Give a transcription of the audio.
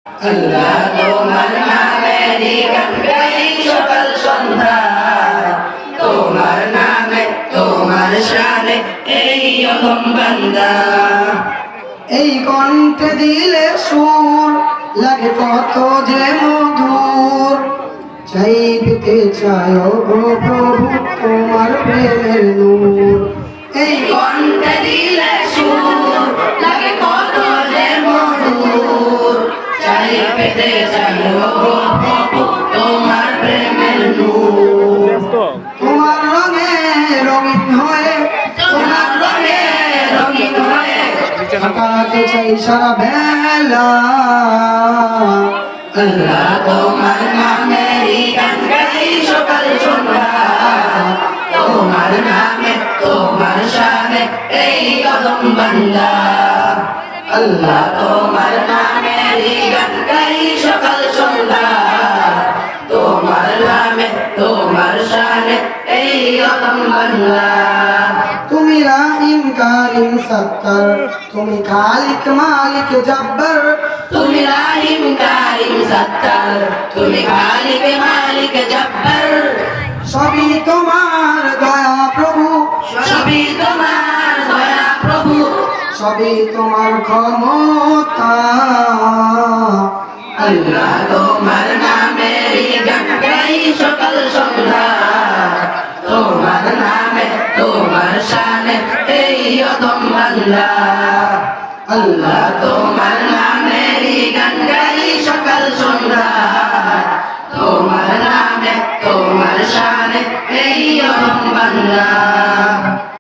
আল্লাহ তোমার নামেরই গান গাই সকাল সন্ধ্যা, তোমার নামে তোমার শানে এই অধম বান্দা। এই কণ্ঠে দিলে সুর লাগে কত যে মধুর, চাইতে চাই ও প্রভু তোমার প্রেমের নূর। এই কণ্ঠে দিলে সুর লাগে কত যে মধুর, চাই পেতে চাই ও প্রভু তোমার প্রেমের নূর। তোমার রঙে রঙিন হয়ে, তোমার রঙে রঙিন হয়ে কাটাতে চাই সারা বেলা। আল্লাহ তোমার নামেরই গান গাই সকাল সন্ধ্যা, তোমার নামে তোমার শানে এই অধম বান্দা। আল্লাহ তোমার নামেরই গান গাই সকাল সন্ধ্যা, তোমার নামে তোমার শানে এই অধম বান্দা। তুমি রাহিম কারিম সত্তর, তুমি খালিক মালিক জব্বর। তুমি রাহিম কারিম সত্তর, তুমি খালিক মালিক জব্বর। সবই তোমার দয়া প্রভু, সবই তোমার দয়া প্রভু, সবই তোমার ক্ষমতা। আল্লাহ তোমার নামেরই গান গাই সকাল সন্ধ্যা, তোমার নামে তোমার শানে এই অধম বান্দা। আল্লাহ তোমার নামে